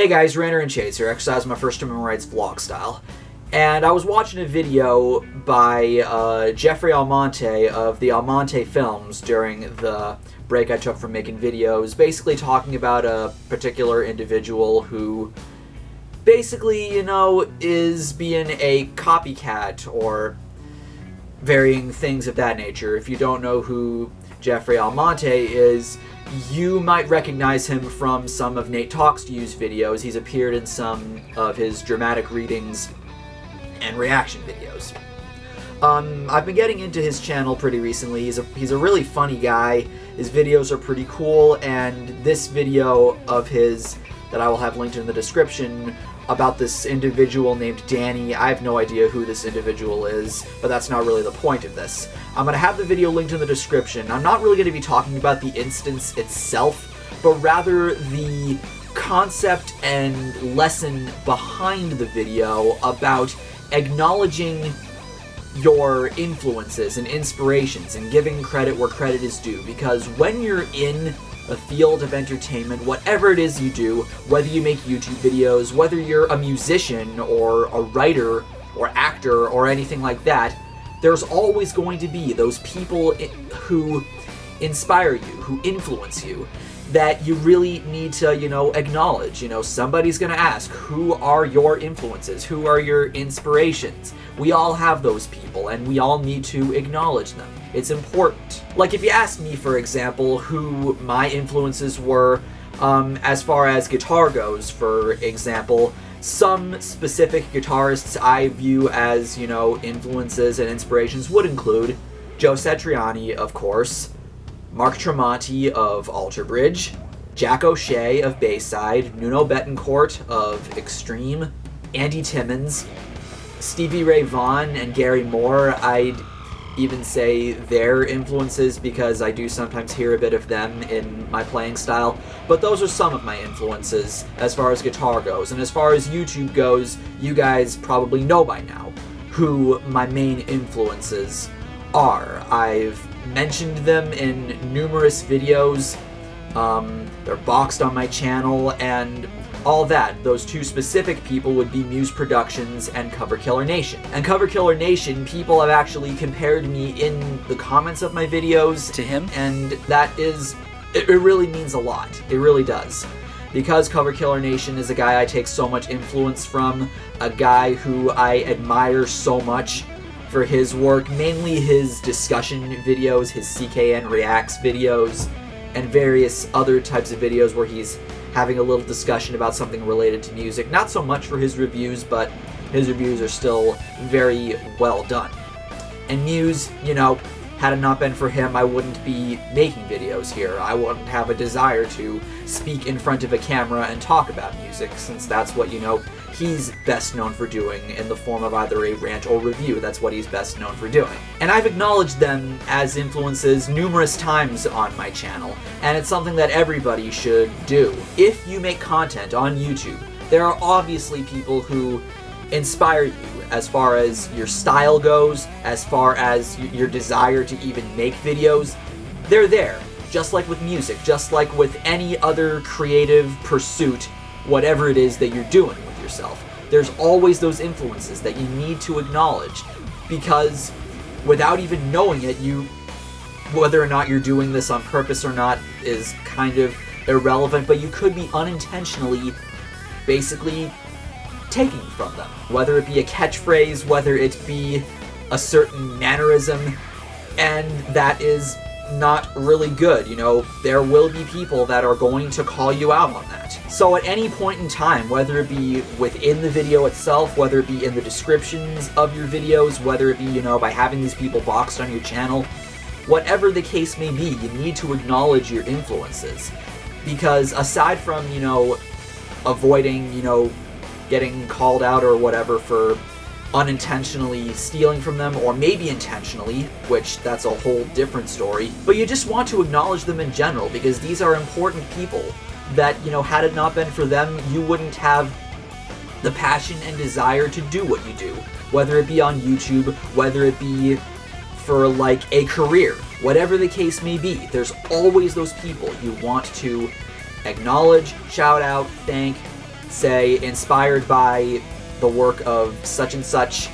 Hey guys, RanterInShades here, exercise my first human rights vlog style. And I was watching a video by Jeffrey Almonte of the Almonte Films during the break I took from making videos, basically talking about a particular individual who basically, is being a copycat or varying things of that nature. If you don't know who Jeffrey Almonte is, you might recognize him from some of Nate Talks to Use videos. He's appeared in some of his dramatic readings and reaction videos. I've been getting into his channel pretty recently. He's a really funny guy. His videos are pretty cool, and this video of his that I will have linked in the description about this individual named Danny. I have no idea who this individual is, but that's not really the point of this. I'm going to have the video linked in the description. I'm not really going to be talking about the instance itself, but rather the concept and lesson behind the video about acknowledging your influences and inspirations and giving credit where credit is due. Because when you're in a field of entertainment, whatever it is you do, whether you make YouTube videos, whether you're a musician or a writer or actor or anything like that, there's always going to be those people who inspire you, who influence you, that you really need to, acknowledge. Somebody's gonna ask, who are your influences? Who are your inspirations? We all have those people, and we all need to acknowledge them. It's important. Like, if you ask me, for example, who my influences were, as far as guitar goes, for example, some specific guitarists I view as, influences and inspirations would include Joe Satriani, of course, Mark Tremonti of Alter Bridge, Jack O'Shea of Bayside, Nuno Betancourt of Extreme, Andy Timmons, Stevie Ray Vaughan, and Gary Moore. I'd even say their influences because I do sometimes hear a bit of them in my playing style. But those are some of my influences as far as guitar goes. And as far as YouTube goes, you guys probably know by now who my main influences are. I've mentioned them in numerous videos. They're boxed on my channel and all that. Those two specific people would be Muse Productions and Cover Killer Nation. And Cover Killer Nation, people have actually compared me in the comments of my videos to him, and that is, it really means a lot. It really does. Because Cover Killer Nation is a guy I take so much influence from, a guy who I admire so much for his work, mainly his discussion videos, his CKN Reacts videos, and various other types of videos where he's having a little discussion about something related to music. Not so much for his reviews, but his reviews are still very well done. And Muse, had it not been for him, I wouldn't be making videos here. I wouldn't have a desire to speak in front of a camera and talk about music, since that's what, he's best known for doing in the form of either a rant or review. That's what he's best known for doing. And I've acknowledged them as influences numerous times on my channel, and it's something that everybody should do. If you make content on YouTube, there are obviously people who inspire you as far as your style goes, as far as your desire to even make videos. They're there, just like with music, just like with any other creative pursuit, whatever it is that you're doing with yourself. There's always those influences that you need to acknowledge, because without even knowing it, whether or not you're doing this on purpose or not is kind of irrelevant, but you could be unintentionally basically taking from them. Whether it be a catchphrase, whether it be a certain mannerism, and that is not really good. There will be people that are going to call you out on that. So at any point in time, whether it be within the video itself, whether it be in the descriptions of your videos, whether it be, by having these people boxed on your channel, whatever the case may be, you need to acknowledge your influences. Because aside from, avoiding, getting called out or whatever for unintentionally stealing from them, or maybe intentionally, which that's a whole different story, but you just want to acknowledge them in general, because these are important people that, had it not been for them, you wouldn't have the passion and desire to do what you do, whether it be on YouTube, whether it be for like a career, whatever the case may be. There's always those people you want to acknowledge, shout out, thank, say, inspired by the work of such and such,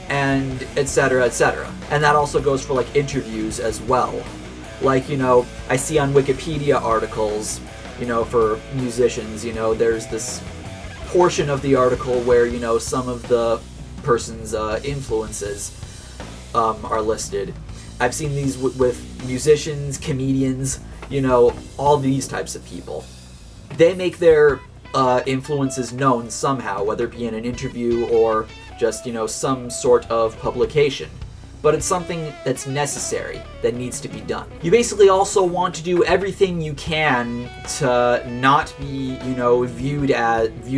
and etc., etc. And that also goes for, like, interviews as well. Like, you know, I see on Wikipedia articles, you know, for musicians, you know, there's this portion of the article where, you know, some of the person's influences are listed. I've seen these with musicians, comedians, you know, all these types of people. They make their influences known somehow, whether it be in an interview or just, you know, some sort of publication. But it's something that's necessary, that needs to be done. You basically also want to do everything you can to not be, you know, viewed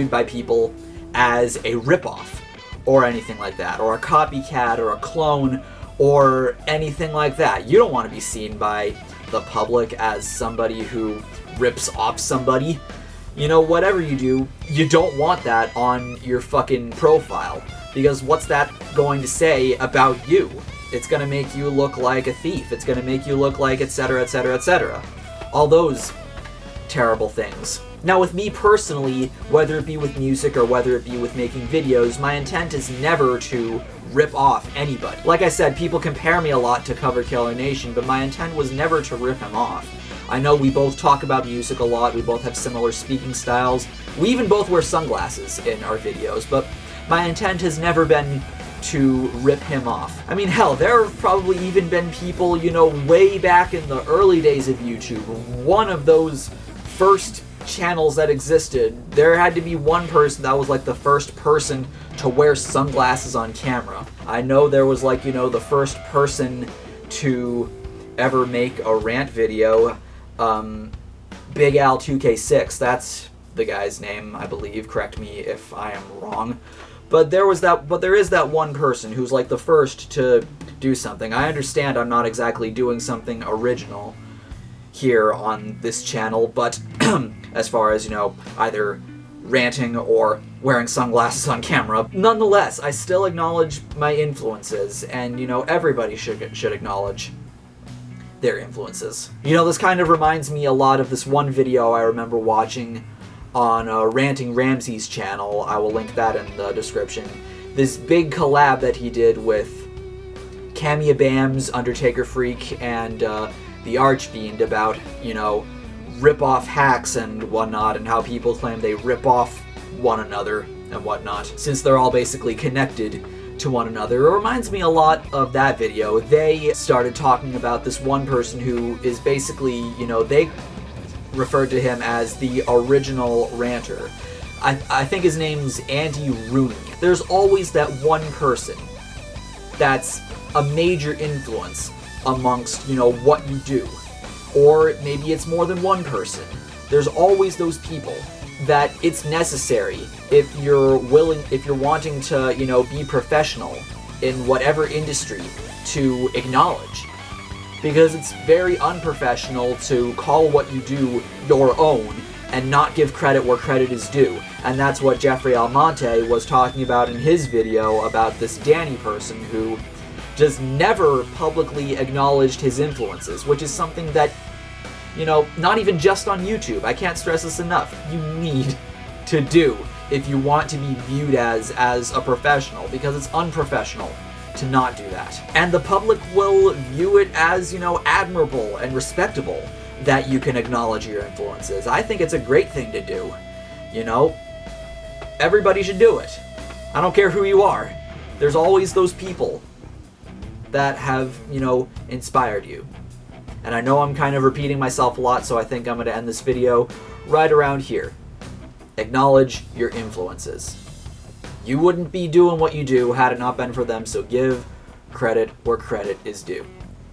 by people as a ripoff, or anything like that, or a copycat, or a clone, or anything like that. You don't want to be seen by the public as somebody who rips off somebody. You know, whatever you do, you don't want that on your fucking profile, because what's that going to say about you? It's going to make you look like a thief. It's going to make you look like etc., etc., etc. All those terrible things. Now, with me personally, whether it be with music or whether it be with making videos, my intent is never to rip off anybody. Like I said, people compare me a lot to Cover Killer Nation, but my intent was never to rip him off. I know we both talk about music a lot, we both have similar speaking styles, we even both wear sunglasses in our videos, but my intent has never been to rip him off. I mean, hell, there have probably even been people, you know, way back in the early days of YouTube, one of those first channels that existed, there had to be one person that was like the first person to wear sunglasses on camera. I know there was, like, you know, the first person to ever make a rant video, Big Al 2K6, that's the guy's name, I believe, correct me if I am wrong. But there is that one person who's like the first to do something. I understand I'm not exactly doing something original here on this channel, but as far as, you know, either ranting or wearing sunglasses on camera, nonetheless, I still acknowledge my influences, and, you know, everybody should acknowledge their influences. You know, this kind of reminds me a lot of this one video I remember watching on Ranting Ramsey's channel. I will link that in the description. This big collab that he did with Camia Bams, Undertaker Freak, and the Archfiend about, you know, rip-off hacks and whatnot, and how people claim they rip off one another and whatnot, since they're all basically connected to one another. It reminds me a lot of that video. They started talking about this one person who is basically, you know, they referred to him as the original ranter. I think his name's Andy Rooney. There's always that one person that's a major influence amongst, you know, what you do. Or maybe it's more than one person. There's always those people that it's necessary if you're wanting to, you know, be professional in whatever industry, to acknowledge. Because it's very unprofessional to call what you do your own and not give credit where credit is due. And that's what Jeffrey Almonte was talking about in his video about this Danny person who just never publicly acknowledged his influences, which is something that, you know, not even just on YouTube, I can't stress this enough, you need to do if you want to be viewed as a professional, because it's unprofessional to not do that. And the public will view it as, you know, admirable and respectable that you can acknowledge your influences. I think it's a great thing to do. You know, everybody should do it. I don't care who you are. There's always those people that have, you know, inspired you. And I know I'm kind of repeating myself a lot, so I think I'm going to end this video right around here. Acknowledge your influences. You wouldn't be doing what you do had it not been for them, so give credit where credit is due.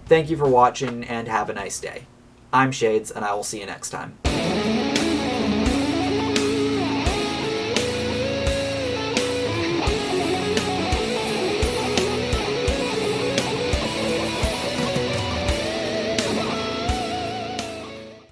Thank you for watching, and have a nice day. I'm Shades, and I will see you next time.